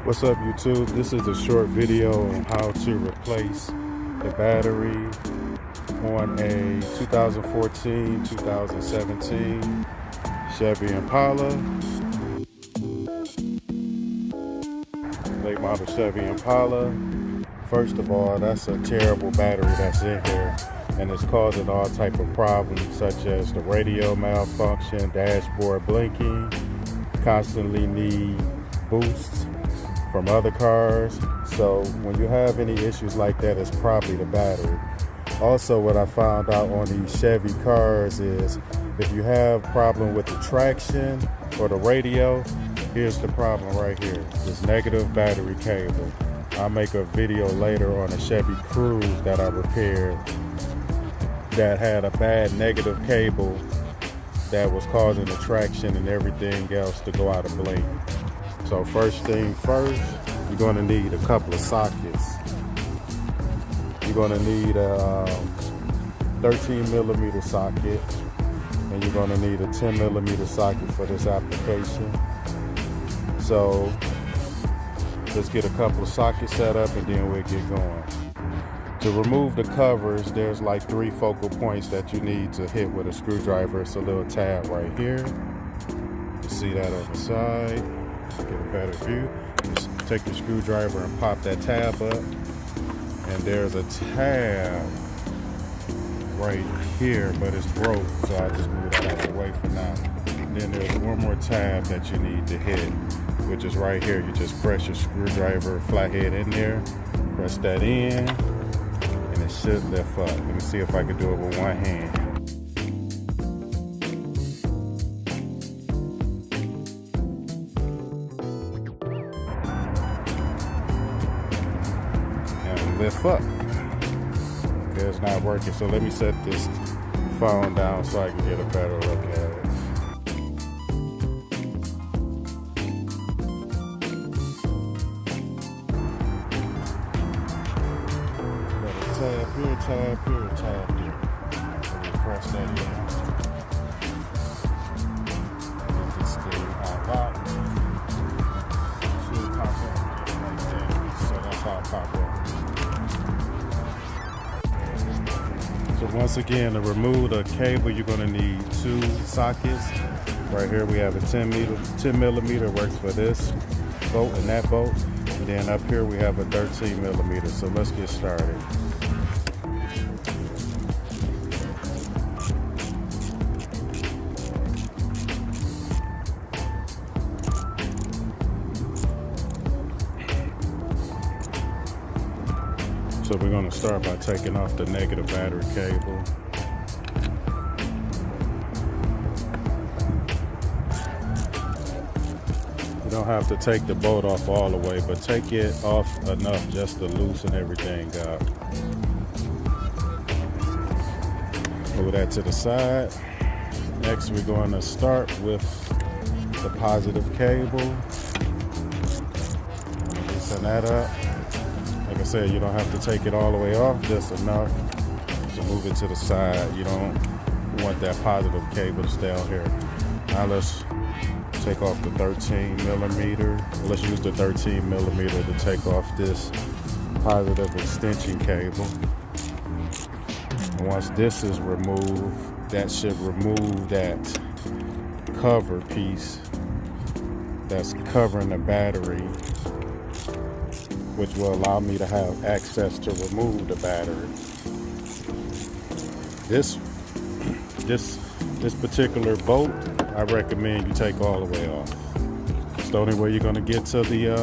What's up, YouTube? This is a short video on how to replace the battery on a 2014-2017 Chevy Impala, late model Chevy Impala. First of all, that's a terrible battery that's in here, and it's causing all type of problems such as the radio malfunction, dashboard blinking, constantly need boosts from other cars. So when you have any issues like that, it's probably the battery. Also, what I found out on these Chevy cars is if you have problem with the traction or the radio, here's the problem right here, this negative battery cable. I'll make a video later on a Chevy Cruze that I repaired that had a bad negative cable that was causing the traction and everything else to go out of blink. So first thing first, you're going to need a couple of sockets. You're going to need a 13 millimeter socket, and you're going to need a 10 millimeter socket for this application. So let's get a couple of sockets set up and then we'll get going. To remove the covers, there's like 3 focal points that you need to hit with a screwdriver. It's a little tab right here. You see that on the side. Get a better view. Just take the screwdriver and pop that tab up, and there's a tab right here, but it's broke, so I just move that out of the way for now. Then there's one more tab that you need to hit, which is right here. You just press your screwdriver flathead in there, press that in, and it should lift up. Let me see if I can do it with one hand. Lift up. Okay, it's not working, so let me set this phone down so I can get a better look at it. Got a tab here, tab here, tab here. Let me press that in. Get this thing unlocked. Should pop up right there. So that's how it pop up. So once again, to remove the cable, you're going to need 2 sockets. Right here we have a 10 millimeter, works for this bolt and that bolt. And then up here we have a 13 millimeter. So let's get started. So we're going to start by taking off the negative battery cable. You don't have to take the bolt off all the way, but take it off enough just to loosen everything up. Move that to the side. Next, we're going to start with the positive cable. Loosen that up. Like I said, you don't have to take it all the way off, just enough to move it to the side. You don't want that positive cable to stay on here. Now let's take off the 13 millimeter. Let's use the 13 millimeter to take off this positive extension cable. And once this is removed, that should remove that cover piece that's covering the battery, which will allow me to have access to remove the battery. This particular bolt, I recommend you take all the way off. It's the only way you're going to get to the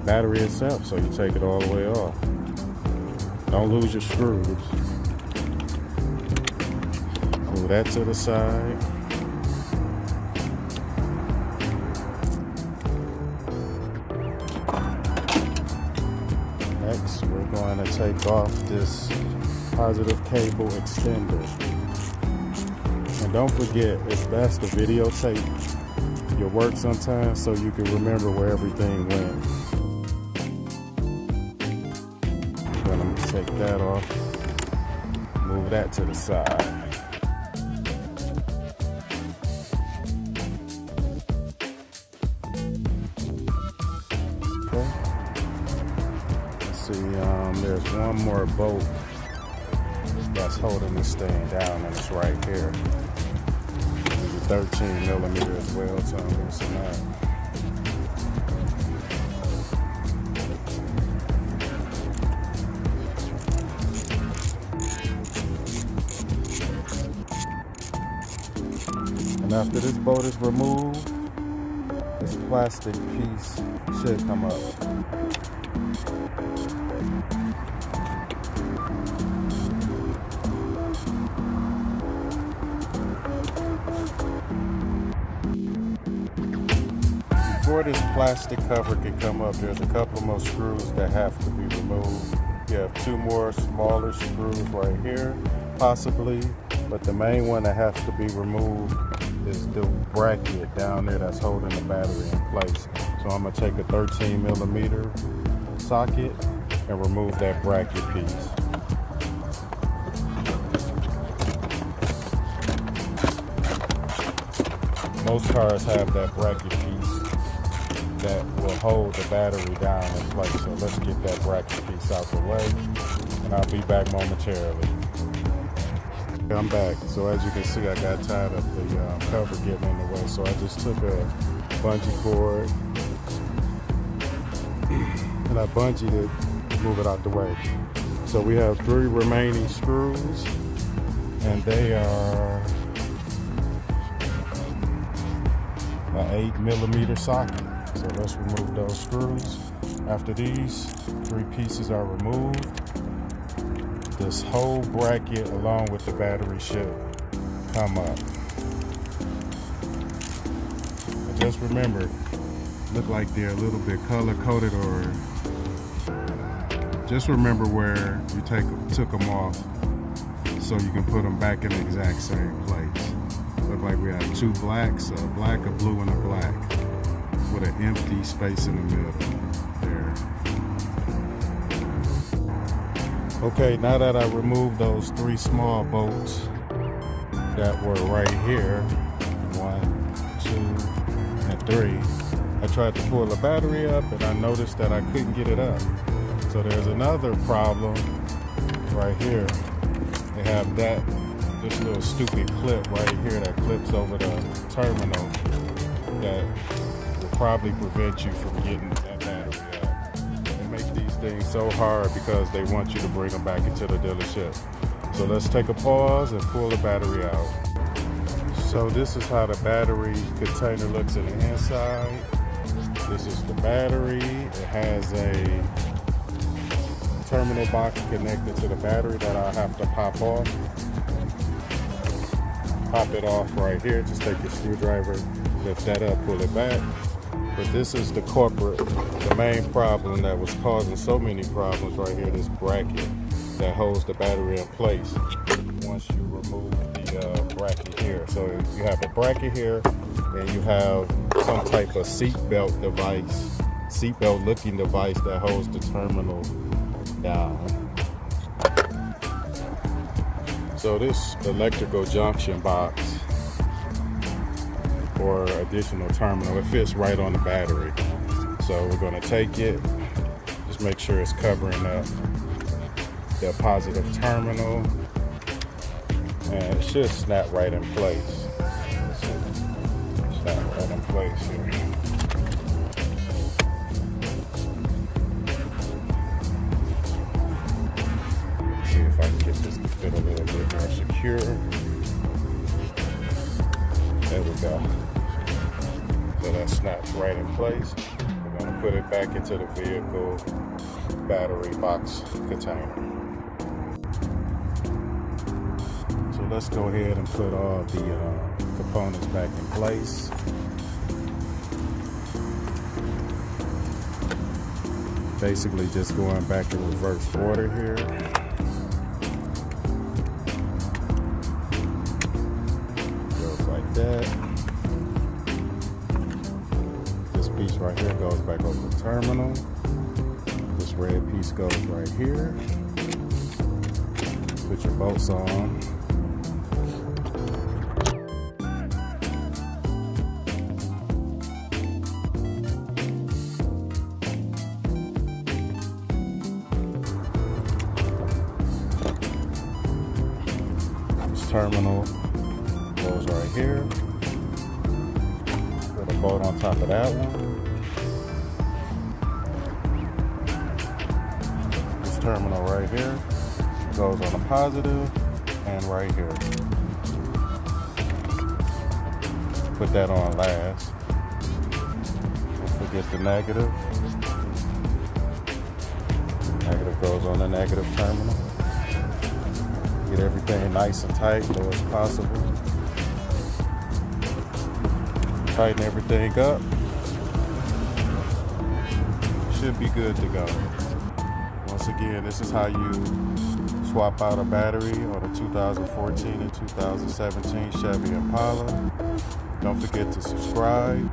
battery itself, so you take it all the way off. Don't lose your screws. Move that to the side. Next, we're going to take off this positive cable extender. And don't forget, it's best to videotape your work sometimes so you can remember where everything went. I'm going to take that off, move that to the side. Okay. Let's see, there's one more bolt that's holding this thing down, and it's right here. There's a 13 millimeter as well, so I'm loosen that. And after this bolt is removed, this plastic piece should come up. Before this plastic cover can come up, there's a couple more screws that have to be removed. You have two more smaller screws right here, possibly, but the main one that has to be removed is the bracket down there that's holding the battery in place. So I'm gonna take a 13 millimeter socket and remove that bracket piece. Most cars have that bracket piece that will hold the battery down in place. So let's get that bracket piece out the way, and I'll be back momentarily. I'm back. So as you can see, I got tired of the cover getting in the way. So I just took a bungee cord and I bungeed it to move it out the way. So we have 3 remaining screws, and they are an 8 millimeter socket. So let's remove those screws. After these 3 pieces are removed, this whole bracket along with the battery should come up. And just remember, look like they're a little bit color coded, or just remember where you took them off so you can put them back in the exact same place. Look like we have 2 blacks, a black, a blue, and a black, with an empty space in the middle there. Okay, now that I removed those 3 small bolts that were right here, 1, 2, and 3, I tried to pull the battery up and I noticed that I couldn't get it up. So there's another problem right here. They have this little stupid clip right here that clips over the terminal that will probably prevent you from getting that battery up. These things so hard because they want you to bring them back into the dealership. So let's take a pause and pull the battery out. So this is how the battery container looks in the inside. This is the battery. It has a terminal box connected to the battery that I'll have to pop off. Pop it off right here. Just take your screwdriver, lift that up, pull it back. But this is the main problem that was causing so many problems right here, this bracket that holds the battery in place once you remove the bracket here. So you have a bracket here, and you have some type of seatbelt looking device that holds the terminal down. So this electrical junction box or additional terminal, it fits right on the battery. So we're going to take it, just make sure it's covering up the positive terminal, and it should snap right in place. Snap right in place here. Let's see if I can get this to fit a little bit more secure. There we go. So that snaps right in place. We're going to put it back into the vehicle battery box container. So let's go ahead and put all the components back in place. Basically just going back in reverse order here. That. This piece right here goes back over the terminal. This red piece goes right here. Put your bolts on. terminal goes right here. Put a bolt on top of that one. This terminal right here goes on the positive and right here. Put that on last. Don't forget the negative. Negative goes on the negative terminal. Get everything nice and tight, low as possible. Tighten everything up. Should be good to go. Once again, this is how you swap out a battery on a 2014 and 2017 Chevy Impala. Don't forget to subscribe,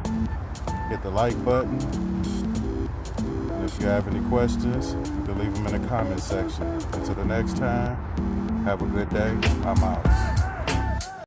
hit the like button, and if you have any questions, you can leave them in the comment section. Until the next time, have a good day. I'm out.